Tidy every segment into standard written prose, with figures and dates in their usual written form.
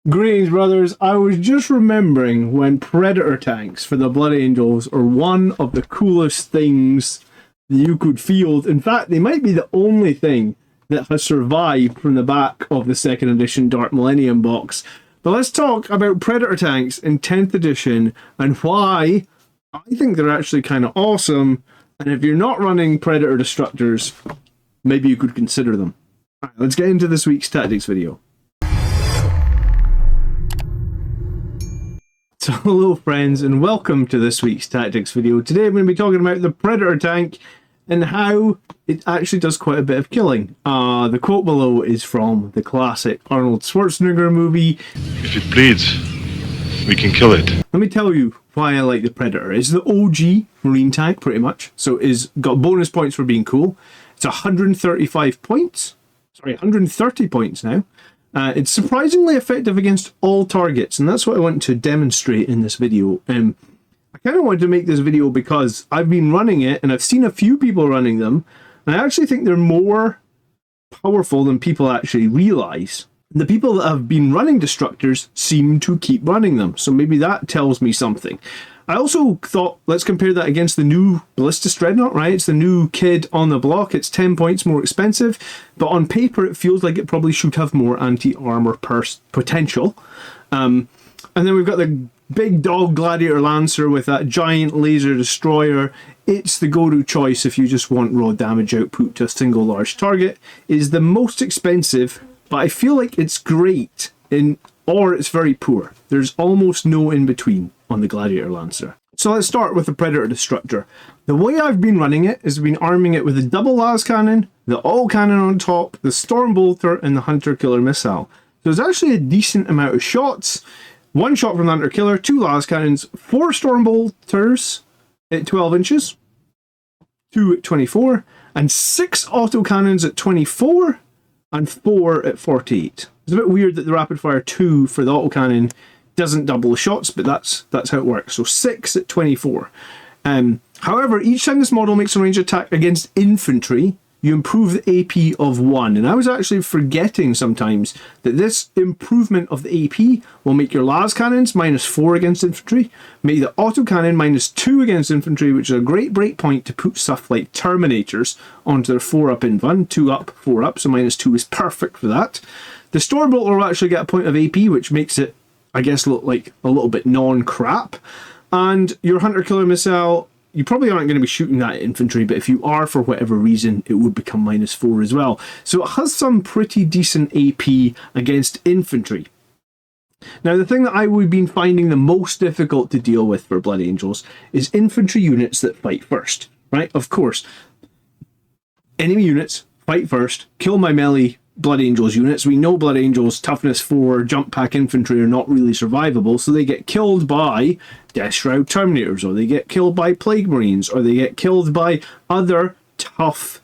Greetings, brothers. I was just remembering when Predator tanks for the Blood Angels are one of the coolest things you could field. In fact, they might be the only thing that has survived from the back of the second edition Dark Millennium box. But let's talk about Predator tanks in 10th edition and why I think they're actually kind of awesome. And if you're not running Predator Destructors, maybe you could consider them. All right, let's get into this week's tactics video. So hello friends and welcome to this week's tactics video. Today I'm going to be talking about the Predator tank and how it actually does quite a bit of killing. The quote below is from the classic Arnold Schwarzenegger movie. If it bleeds, we can kill it. Let me tell you why I like the Predator. It's the OG Marine tank pretty much. So it's got bonus points for being cool. It's 135 points. Sorry, 130 points now. It's surprisingly effective against all targets, and that's what I want to demonstrate in this video. I kind of wanted to make this video because I've been running it, and I've seen a few people running them, and I actually think they're more powerful than people actually realize. The people that have been running Destructors seem to keep running them, so maybe that tells me something. I also thought, let's compare that against the new Ballistus Dreadnought, right? It's the new kid on the block. It's 10 points more expensive, but on paper it feels like it probably should have more anti-armor potential. And then we've got the big dog Gladiator Lancer with that giant laser destroyer. It's the go-to choice if you just want raw damage output to a single large target. It is the most expensive, but I feel like it's great or it's very poor. There's almost no in-between on the Gladiator Lancer. So let's start with the Predator Destructor. The way I've been running it is I've been arming it with a double las cannon, the all cannon on top, the storm bolter, and the hunter killer missile. So there's actually a decent amount of shots. One shot from the hunter killer, 2 las cannons, 4 storm bolters at 12 inches, 2 at 24, and 6 autocannons at 24, and 4 at 48. It's a bit weird that the rapid fire 2 for the autocannon doesn't double the shots, but that's how it works. So 6 at 24. However, each time this model makes a ranged attack against infantry, you improve the AP of 1. And I was actually forgetting sometimes that this improvement of the AP will make your las cannons -4 against infantry, make the autocannon -2 against infantry, which is a great breakpoint to put stuff like Terminators onto their 4-up invuln. 2 up, 4 up, so -2 is perfect for that. The Stormbolter will actually get a point of AP, which makes it, I guess, look like a little bit non-crap. And your Hunter Killer Missile, you probably aren't going to be shooting that at infantry, but if you are for whatever reason, it would become -4 as well. So it has some pretty decent AP against infantry. Now, the thing that I would been finding the most difficult to deal with for Blood Angels is infantry units that fight first, right? Of course, enemy units fight first, kill my melee Blood Angels units. We know Blood Angels toughness 4 jump pack infantry are not really survivable, so they get killed by Death Shroud Terminators, or they get killed by Plague Marines, or they get killed by other tough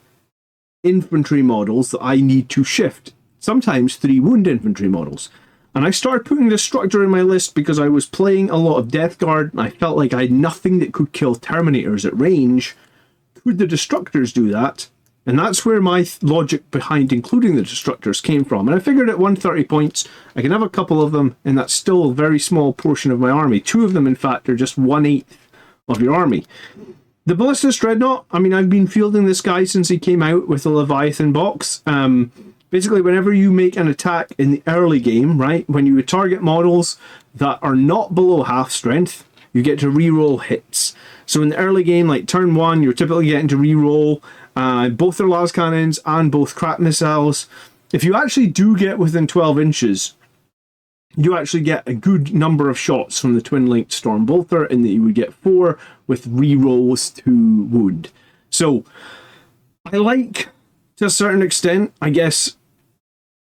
infantry models that I need to shift. Sometimes 3 wound infantry models. And I started putting Destructor in my list because I was playing a lot of Death Guard and I felt like I had nothing that could kill Terminators at range. Could the Destructors do that? And that's where my logic behind including the Destructors came from. And I figured at 130 points, I can have a couple of them, and that's still a very small portion of my army. 2 of them, in fact, are just 1/8 of your army. The Ballistus Dreadnought, I mean, I've been fielding this guy since he came out with the Leviathan box. Basically, whenever you make an attack in the early game, right, when you target models that are not below half strength, you get to reroll hits. So in the early game, like turn 1, you're typically getting to reroll both their las cannons and both crap missiles. If you actually do get within 12 inches, you actually get a good number of shots from the twin-linked Storm Bolter, in that you would get 4 with rerolls to wound. So I like, to a certain extent, I guess,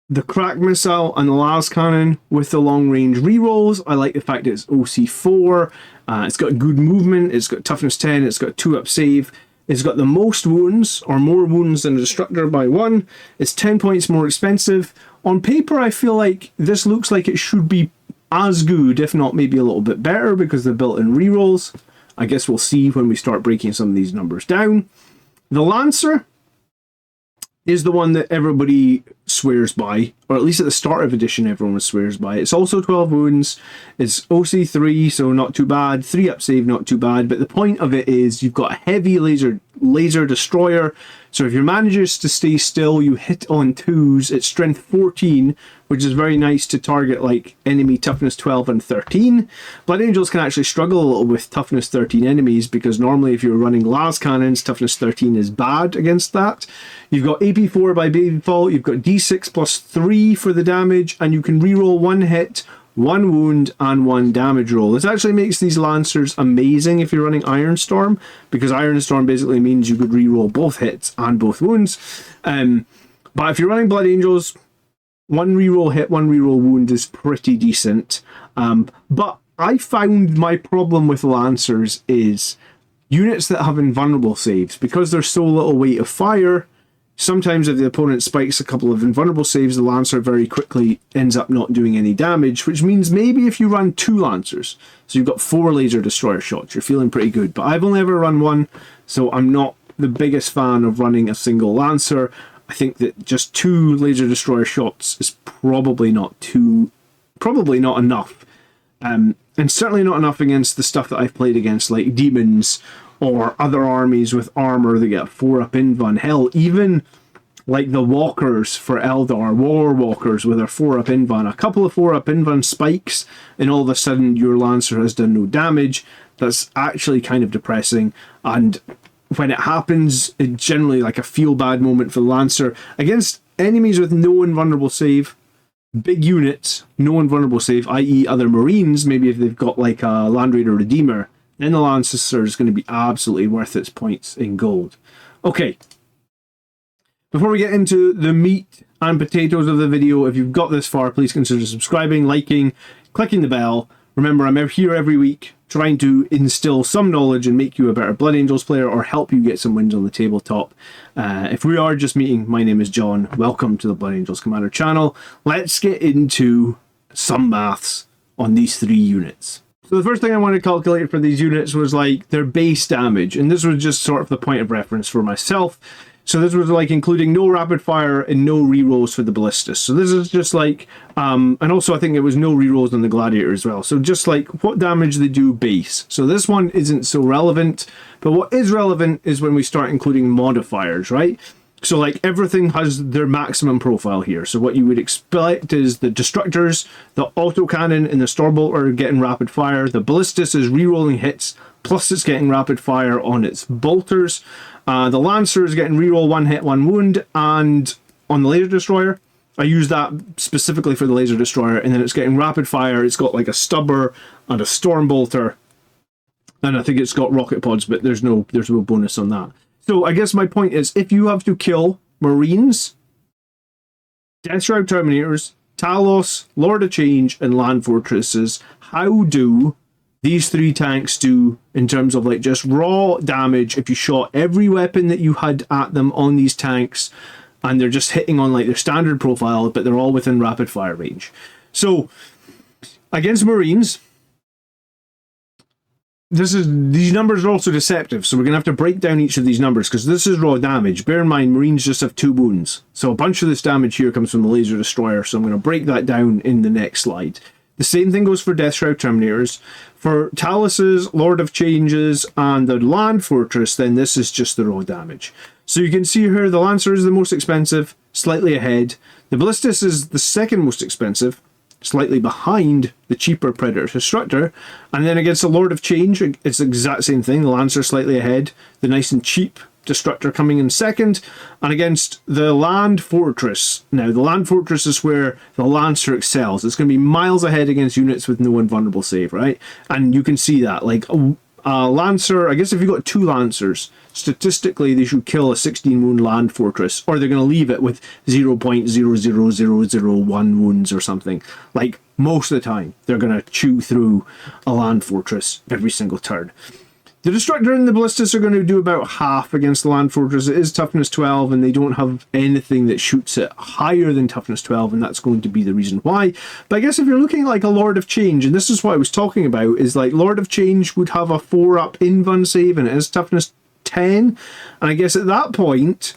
the crack missile and the las cannon with the long range rerolls. I like the fact that it's OC4. It's got good movement. It's got toughness 10. It's got 2-up save. It's got the most wounds, or more wounds than a Destructor by 1. It's 10 points more expensive. On paper, I feel like this looks like it should be as good, if not maybe a little bit better, because they're built-in rerolls. I guess we'll see when we start breaking some of these numbers down. The Lancer is the one that everybody swears by, or at least at the start of edition everyone swears by. It's also 12 wounds, it's OC3, so not too bad, 3 up save, not too bad, but the point of it is you've got a heavy laser destroyer, so if your manages to stay still, you hit on 2s, it's strength 14, which is very nice to target like enemy toughness 12 and 13. Blood Angels can actually struggle a little with toughness 13 enemies, because normally if you're running las cannons, toughness 13 is bad against that. You've got AP4 by default, you've got D6 plus 3 for the damage, and you can reroll 1 hit, 1 wound, and 1 damage roll. This actually makes these Lancers amazing if you're running Ironstorm, because Ironstorm basically means you could reroll both hits and both wounds. But if you're running Blood Angels, 1 reroll hit, 1 reroll wound is pretty decent. But I found my problem with Lancers is units that have invulnerable saves, because there's so little weight of fire. Sometimes if the opponent spikes a couple of invulnerable saves, the Lancer very quickly ends up not doing any damage, which means maybe if you run 2 Lancers, so you've got 4 laser destroyer shots, you're feeling pretty good. But I've only ever run 1, so I'm not the biggest fan of running a single Lancer. I think that just 2 laser destroyer shots is probably not enough. And certainly not enough against the stuff that I've played against, like demons or other armies with armor that get 4-up invuln. Hell, even like the walkers for Eldar, war walkers with their 4-up invuln. A couple of 4-up invuln spikes, and all of a sudden your Lancer has done no damage. That's actually kind of depressing. And when it happens, it's generally like a feel-bad moment for the Lancer. Against enemies with no invulnerable save, big units, no invulnerable save, i.e. other Marines, maybe if they've got like a Land Raider Redeemer, then the Lancer is going to be absolutely worth its points in gold. Okay. Before we get into the meat and potatoes of the video, if you've got this far, please consider subscribing, liking, clicking the bell. Remember, I'm here every week trying to instill some knowledge and make you a better Blood Angels player, or help you get some wins on the tabletop. If we are just meeting, my name is John. Welcome to the Blood Angels Commander channel. Let's get into some maths on these 3 units. So the first thing I wanted to calculate for these units was like their base damage, and this was just sort of the point of reference for myself. So this was like including no rapid fire and no rerolls for the ballistas. So this is just like, and also I think it was no rerolls on the gladiator as well. So just like what damage they do base. So this one isn't so relevant, but what is relevant is when we start including modifiers, right? So like everything has their maximum profile here. So what you would expect is the Destructors, the autocannon, and the Stormbolter are getting rapid fire. The ballistas is rerolling hits, plus it's getting rapid fire on its bolters. The Lancer is getting reroll 1 hit, 1 wound, and on the Laser Destroyer, I use that specifically for the Laser Destroyer, and then it's getting rapid fire. It's got like a Stubber and a Stormbolter, and I think it's got rocket pods, but there's no bonus on that. So I guess my point is, if you have to kill Marines, Death Shroud Terminators, Talos, Lord of Change, and Land Fortresses, how do these 3 tanks do in terms of like just raw damage if you shot every weapon that you had at them on these tanks, and they're just hitting on like their standard profile, but they're all within rapid fire range? So against Marines, these numbers are also deceptive, so we're going to have to break down each of these numbers, because this is raw damage. Bear in mind, Marines just have 2 wounds, so a bunch of this damage here comes from the Laser Destroyer, so I'm going to break that down in the next slide. The same thing goes for Death Shroud Terminators. For Taluses, Lord of Changes, and the Land Fortress, then this is just the raw damage. So you can see here the Lancer is the most expensive, slightly ahead. The Ballistas is the second most expensive, slightly behind the cheaper Predator Destructor. And then against the Lord of Change, it's the exact same thing. The Lancer slightly ahead, the nice and cheap Destructor coming in second. And against the Land Fortress, now the Land Fortress is where the Lancer excels. It's going to be miles ahead against units with no invulnerable save, right? And you can see that, like Lancer, I guess if you've got 2 Lancers, statistically they should kill a 16 wound Land Fortress, or they're going to leave it with 0.00001 wounds or something. Like most of the time they're going to chew through a Land Fortress every single turn. The Destructor and the Ballistas are going to do about half against the Land Fortress. It is toughness 12, and they don't have anything that shoots it higher than toughness 12, and that's going to be the reason why. But I guess if you're looking at like a Lord of Change, and this is what I was talking about, is like Lord of Change would have a 4-up invuln save, and it is toughness 10. And I guess at that point,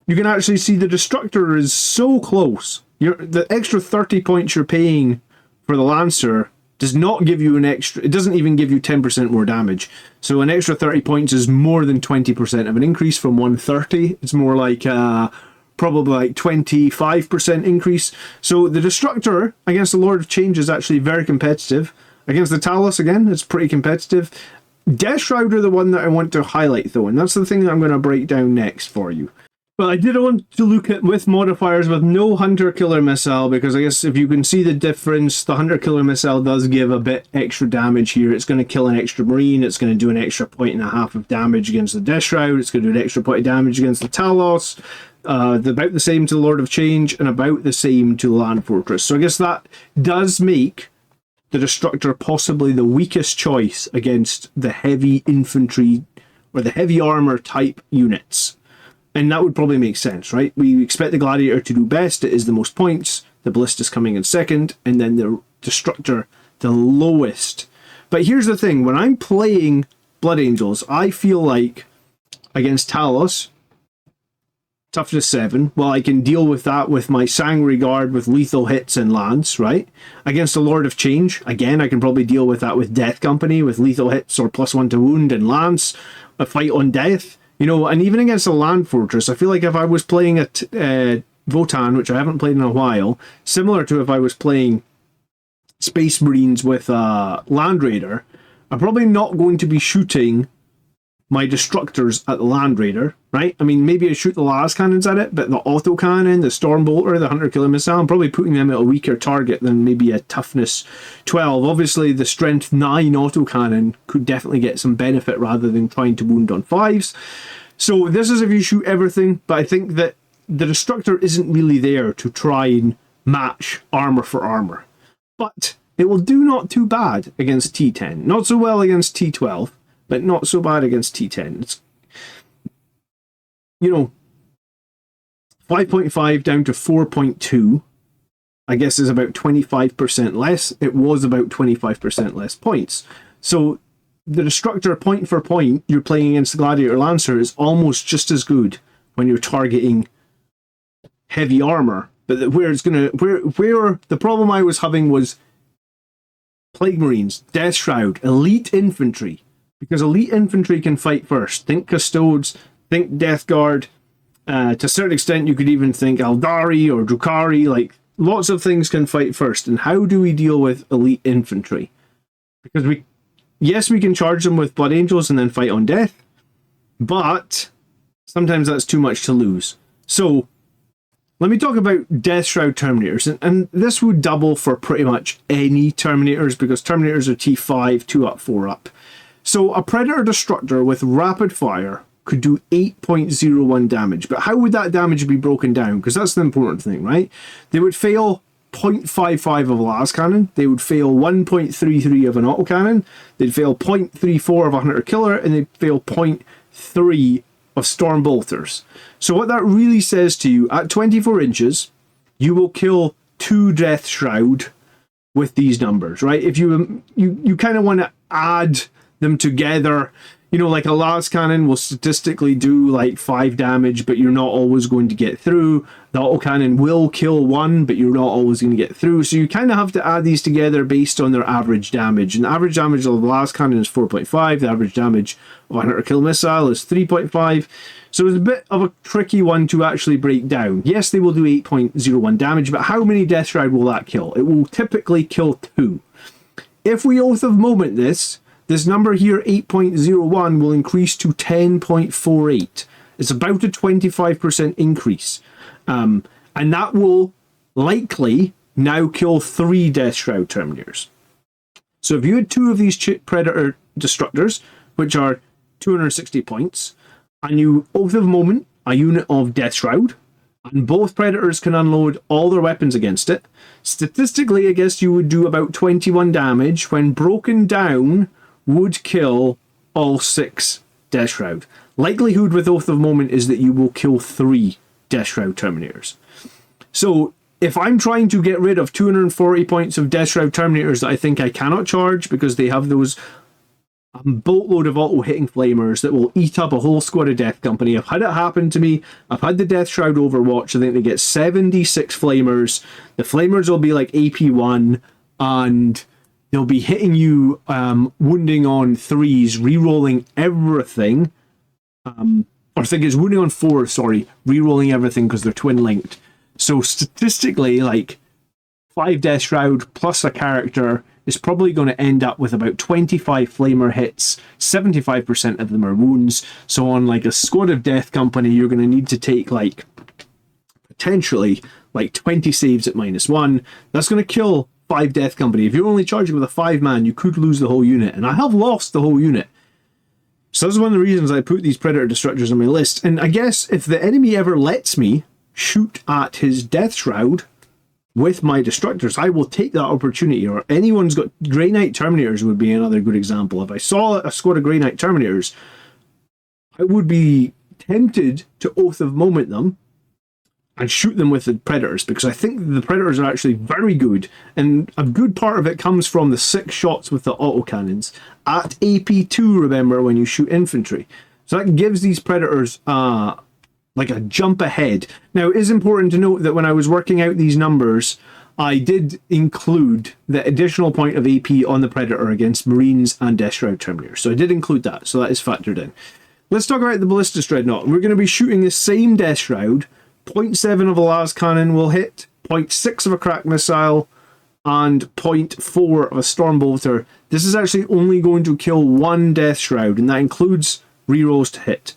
you can actually see the Destructor is so close. The extra 30 points you're paying for the Lancer does not give you an extra, it doesn't even give you 10% more damage. So an extra 30 points is more than 20% of an increase from 130. It's more like probably like 25% increase. So the Destructor against the Lord of Change is actually very competitive. Against the Talos, again, it's pretty competitive. Death Shroud are the one that I want to highlight though, and that's the thing that I'm going to break down next for you. But I did want to look at with modifiers with no Hunter Killer Missile, because I guess if you can see the difference, the Hunter Killer Missile does give a bit extra damage here. It's going to kill an extra Marine, it's going to do an extra 1.5 of damage against the Death Shroud, it's going to do an extra point of damage against the Talos, about the same to the Lord of Change, and about the same to the Land Fortress. So I guess that does make the Destructor possibly the weakest choice against the heavy infantry or the heavy armor type units. And that would probably make sense, right? We expect the Gladiator to do best. It is the most points. The Ballista's coming in second. And then the Destructor, the lowest. But here's the thing. When I'm playing Blood Angels, I feel like against Talos, toughness 7, well, I can deal with that with my Sangre Guard with lethal hits and lance, right? Against the Lord of Change, again, I can probably deal with that with Death Company, with lethal hits or +1 to wound and lance, a fight on death. You know, and even against a Land Fortress, I feel like if I was playing a Votann, which I haven't played in a while, similar to if I was playing Space Marines with a Land Raider, I'm probably not going to be shooting my Destructors at the Land Raider, right? I mean, maybe I shoot the las cannons at it, but the autocannon, the Stormbolter, the Hunter Killer Missile, I'm probably putting them at a weaker target than maybe a toughness 12. Obviously, the strength 9 autocannon could definitely get some benefit rather than trying to wound on 5s. So this is if you shoot everything, but I think that the Destructor isn't really there to try and match armor for armor. But it will do not too bad against T10. Not so well against T12. But not so bad against T10. It's, you know, 5.5 down to 4.2, I guess is about 25% less. It was about 25% less points. So the Destructor, point for point, you're playing against the Gladiator Lancer is almost just as good when you're targeting heavy armor. But where it's gonna, where the problem I was having was Plague Marines, Death Shroud, Elite Infantry. Because Elite Infantry can fight first. Think Custodes, think Death Guard. To a certain extent, you could even think Aldari or Drukhari. Like, lots of things can fight first. And how do we deal with Elite Infantry? Because yes, we can charge them with Blood Angels and then fight on death. But sometimes that's too much to lose. So, let me talk about Death Shroud Terminators. And this would double for pretty much any Terminators, because Terminators are T5, 2 up, 4 up. So a Predator Destructor with rapid fire could do 8.01 damage. But how would that damage be broken down? Because that's the important thing, right? They would fail 0.55 of a las cannon. They would fail 1.33 of an autocannon. They'd fail 0.34 of a Hunter Killer. And they'd fail 0.3 of Storm Bolters. So what that really says to you, at 24 inches, you will kill 2 Death Shroud with these numbers, right? If you kind of want to add them together, you know, like a las cannon will statistically do like 5 damage, but you're not always going to get through. The autocannon will kill 1, but you're not always going to get through. So you kind of have to add these together based on their average damage. And the average damage of the las cannon is 4.5. The average damage of a Hunter Kill Missile is 3.5. So it's a bit of a tricky one to actually break down. Yes, they will do 8.01 damage, but how many Death Shroud will that kill? It will typically kill 2. If we Oath of Moment this number here, 8.01, will increase to 10.48. It's about a 25% increase. And that will likely now kill 3 Death Shroud Terminators. So if you had 2 of these Predator Destructors, which are 260 points, and you Oath of Moment a unit of Death Shroud, and both Predators can unload all their weapons against it, statistically, I guess you would do about 21 damage when broken down would kill all 6 Death Shroud. Likelihood with Oath of Moment is that you will kill 3 Death Shroud Terminators. So if I'm trying to get rid of 240 points of Death Shroud Terminators that I think I cannot charge because they have those a boatload of auto-hitting flamers that will eat up a whole squad of Death Company. I've had it happen to me. I've had the Death Shroud Overwatch. I think they get 76 flamers. The flamers will be like AP1, and they'll be hitting you, wounding on 3s, re-rolling everything. Or I think it's wounding on 4, sorry, re-rolling everything because they're twin-linked. So statistically, like, 5 Death Shroud plus a character is probably going to end up with about 25 flamer hits. 75% of them are wounds. So on like a squad of Death Company, you're going to need to take like potentially like 20 saves at -1. That's going to kill 5 Death Company. If you're only charging with a 5-man, you could lose the whole unit. And I have lost the whole unit. So that's one of the reasons I put these Predator Destructors on my list. And I guess if the enemy ever lets me shoot at his Death Shroud with my Destructors, I will take that opportunity. Or anyone's got Grey Knight Terminators would be another good example. If I saw a squad of Grey Knight Terminators, I would be tempted to Oath of Moment them and shoot them with the Predators, because I think the Predators are actually very good, and a good part of it comes from the 6 shots with the autocannons at AP2, remember, when you shoot infantry. So that gives these Predators like a jump ahead. Now, it is important to note that when I was working out these numbers, I did include the additional point of AP on the Predator against Marines and Death Shroud Terminators. So I did include that, so that is factored in. Let's talk about the Ballistus Dreadnought. We're going to be shooting the same Death Shroud. 0.7 of a las cannon will hit, 0.6 of a crack missile, and 0.4 of a storm bolter. This is actually only going to kill 1 Death Shroud, and that includes rerolls to hit.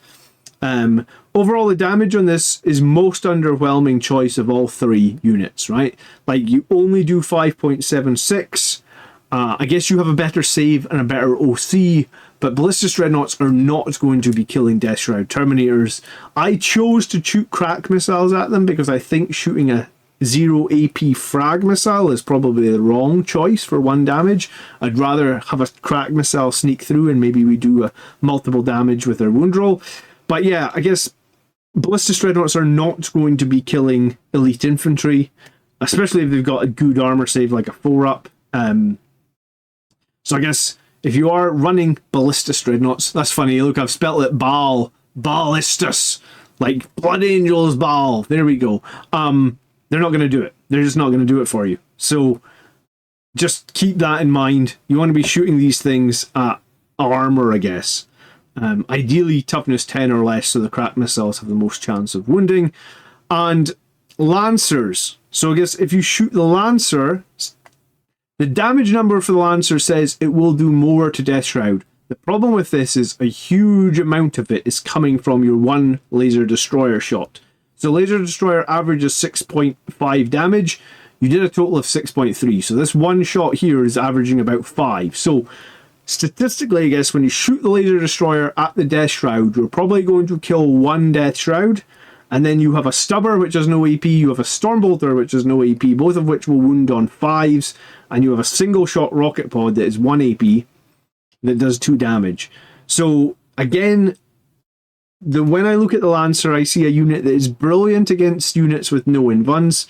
Overall, the damage on this is most underwhelming choice of all 3 units, right? Like, you only do 5.76. I guess you have a better save and a better OC, but Ballistus Dreadnoughts are not going to be killing Death Shroud Terminators. I chose to shoot crack missiles at them because I think shooting a 0 AP frag missile is probably the wrong choice for 1 damage. I'd rather have a crack missile sneak through and maybe we do a multiple damage with their wound roll. But yeah, I guess Ballistus Dreadnoughts are not going to be killing elite infantry, especially if they've got a good armor save like a 4-up. So I guess if you are running Ballistus Dreadnoughts, that's funny. Look, I've spelled it Ballistus, like Blood Angels Baal. There we go. They're not going to do it. They're just not going to do it for you. So just keep that in mind. You want to be shooting these things at armor, I guess. Ideally toughness 10 or less, so the crack missiles have the most chance of wounding. And Lancers. So I guess if you shoot the Lancer, the damage number for the Lancer says it will do more to Death Shroud. The problem with this is a huge amount of it is coming from your 1 Laser Destroyer shot. So Laser Destroyer averages 6.5 damage. You did a total of 6.3. So this 1 shot here is averaging about 5. So statistically, I guess, when you shoot the Laser Destroyer at the Death Shroud, you're probably going to kill 1 Death Shroud. And then you have a Stubber, which has no AP. You have a Stormbolter, which has no AP, both of which will wound on 5s. And you have a single-shot rocket pod that is 1 AP that does 2 damage. So, again, when I look at the Lancer, I see a unit that is brilliant against units with no invuns.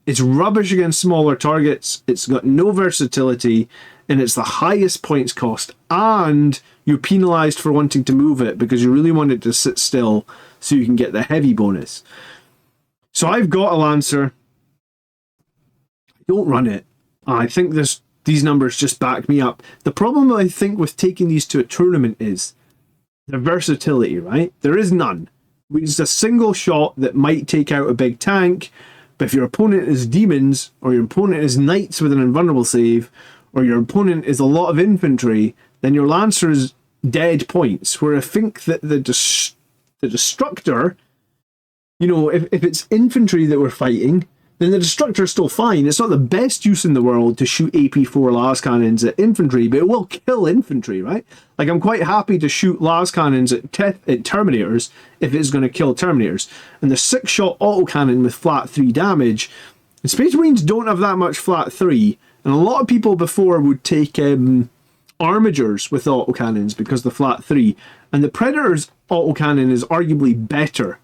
It's rubbish against smaller targets. It's got no versatility. And it's the highest points cost. And you're penalised for wanting to move it because you really want it to sit still so you can get the heavy bonus. So I've got a Lancer. I don't run it. I think these numbers just back me up. The problem I think with taking these to a tournament is the versatility, right? There is none. It's a single shot that might take out a big tank, but if your opponent is demons, or your opponent is knights with an invulnerable save, or your opponent is a lot of infantry, then your Lancer is dead points. Where I think that the Destructor, you know, if it's infantry that we're fighting, then the Destructor is still fine. It's not the best use in the world to shoot AP4 las cannons at infantry, but it will kill infantry, right? Like, I'm quite happy to shoot las cannons at Terminators if it's going to kill Terminators. And the 6-shot autocannon with flat 3 damage, and Space Marines don't have that much flat 3, and a lot of people before would take Armigers with autocannons because the flat 3, and the Predator's autocannon is arguably better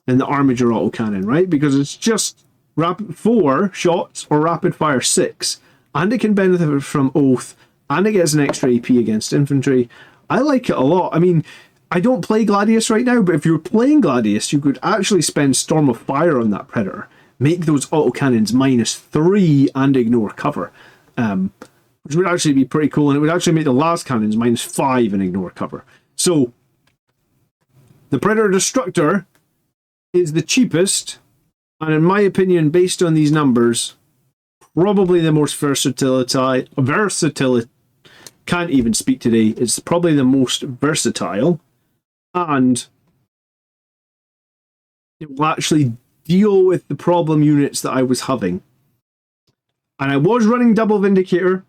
than the Armiger autocannon, right? Because it's just rapid 4 shots or rapid fire 6, and it can benefit from Oath, and it gets an extra AP against infantry. I like it a lot. I mean, I don't play Gladius right now, but if you're playing Gladius, you could actually spend Storm of Fire on that Predator, make those autocannons -3 and ignore cover, which would actually be pretty cool, and it would actually make the last cannons -5 and ignore cover. So, the Predator Destructor is the cheapest, and in my opinion, based on these numbers, probably the most versatile. Can't even speak today. It's probably the most versatile, and it will actually deal with the problem units that I was having. And I was running double Vindicator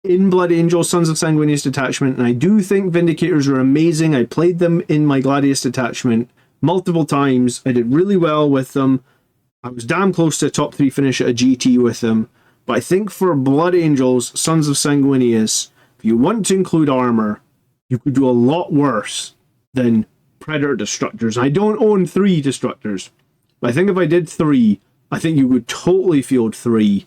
in Blood Angel Sons of Sanguinius detachment, and I do think Vindicators are amazing. I played them in my Gladius detachment multiple times. I did really well with them. I was damn close to a top 3 finish at a GT with them. But I think for Blood Angels Sons of Sanguinius, if you want to include armor, you could do a lot worse than Predator Destructors. I don't own 3 Destructors, but I think if I did 3, I think you would totally field 3.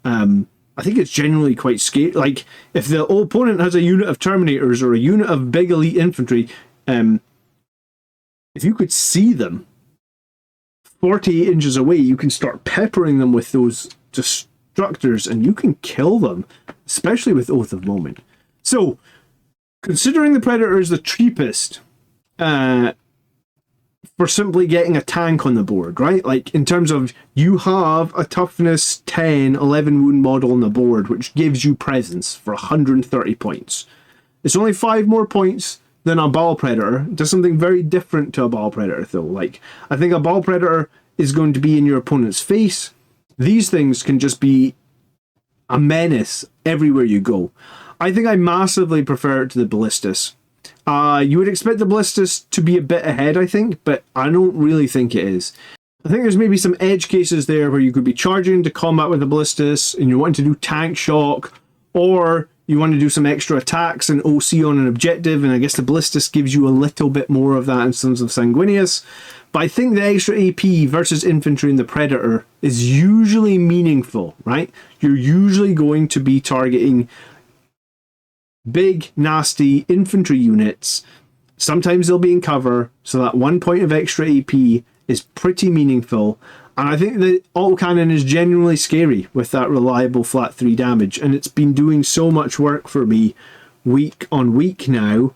I think it's genuinely quite scary. Like, if the opponent has a unit of Terminators or a unit of big elite infantry, if you could see them 48 inches away, you can start peppering them with those Destructors and you can kill them, especially with Oath of Moment. So, considering the Predator is the cheapest for simply getting a tank on the board, right? Like, in terms of, you have a toughness 10, 11 wound model on the board, which gives you presence for 130 points. It's only 5 more points than a Ball Predator. It does something very different to a Ball Predator, though. Like, I think a Ball Predator is going to be in your opponent's face. These things can just be a menace everywhere you go. I think I massively prefer it to the Ballistus. You would expect the Ballistus to be a bit ahead, I think, but I don't really think it is. I think there's maybe some edge cases there where you could be charging into combat with the Ballistus and you want to do tank shock, or you want to do some extra attacks and OC on an objective, and I guess the Ballistus gives you a little bit more of that in Sons of Sanguinius. But I think the extra AP versus infantry in the Predator is usually meaningful, right? You're usually going to be targeting big, nasty infantry units. Sometimes they'll be in cover, so that 1 point of extra AP is pretty meaningful. And I think the autocannon is genuinely scary with that reliable flat 3 damage, and it's been doing so much work for me week on week now.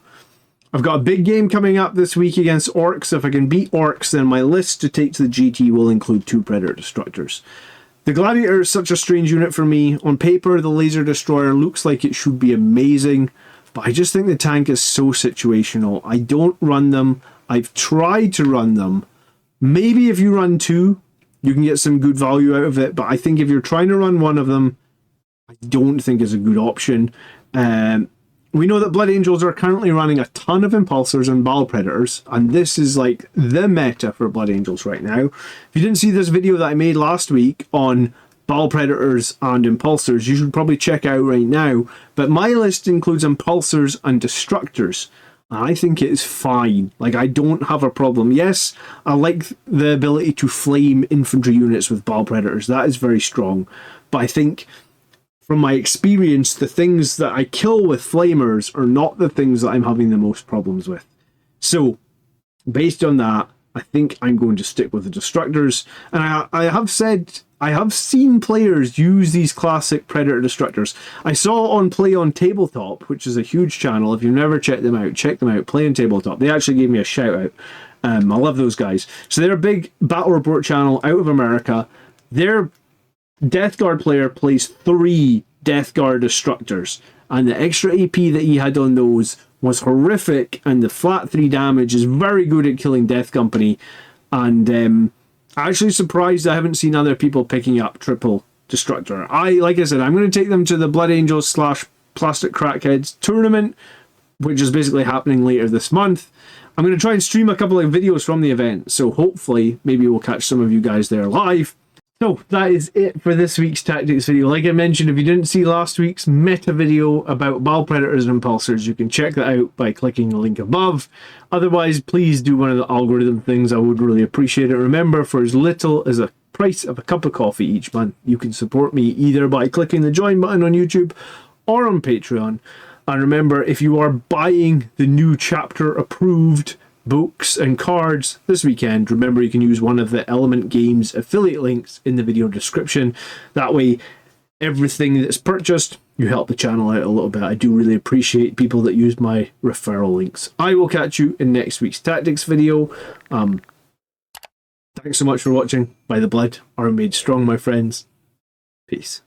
I've got a big game coming up this week against Orcs. If I can beat Orcs, then my list to take to the GT will include 2 Predator Destructors. The Gladiator is such a strange unit for me. On paper, the Laser Destroyer looks like it should be amazing, but I just think the tank is so situational. I don't run them. I've tried to run them. Maybe if you run 2, you can get some good value out of it, but I think if you're trying to run one of them, I don't think is a good option. We know that Blood Angels are currently running a ton of Impulsors and Ball Predators, and this is like the meta for Blood Angels right now. If you didn't see this video that I made last week on Ball Predators and Impulsors, you should probably check out right now. But my list includes Impulsors and Destructors. I think it is fine. Like, I don't have a problem. Yes, I like the ability to flame infantry units with Ball Predators. That is very strong. But I think, from my experience, the things that I kill with flamers are not the things that I'm having the most problems with. So, based on that, I think I'm going to stick with the Destructors. And I have seen players use these classic Predator Destructors. I saw on Play on Tabletop, which is a huge channel. If you've never checked them out, check them out. Play on Tabletop. They actually gave me a shout out. I love those guys. So they're a big battle report channel out of America. Their Death Guard player plays 3 Death Guard Destructors, and the extra AP that he had on those was horrific, and the flat 3 damage is very good at killing Death Company. And I'm actually surprised I haven't seen other people picking up triple Destructor. Like I said, I'm going to take them to the Blood Angels / Plastic Crackheads tournament, which is basically happening later this month. I'm going to try and stream a couple of videos from the event, so hopefully maybe we'll catch some of you guys there live. So that is it for this week's tactics video. Like I mentioned, if you didn't see last week's meta video about Ball Predators and Impulsors, you can check that out by clicking the link above. Otherwise, please do one of the algorithm things. I would really appreciate it. Remember, for as little as a price of a cup of coffee each month, you can support me either by clicking the join button on YouTube or on Patreon. And remember, if you are buying the new chapter approved books and cards this weekend, remember you can use one of the Element Games affiliate links in the video description. That way, everything that's purchased, you help the channel out a little bit. I do really appreciate people that use my referral links. I will catch you in next week's tactics video. Thanks so much for watching. By the blood are made strong, my friends. Peace.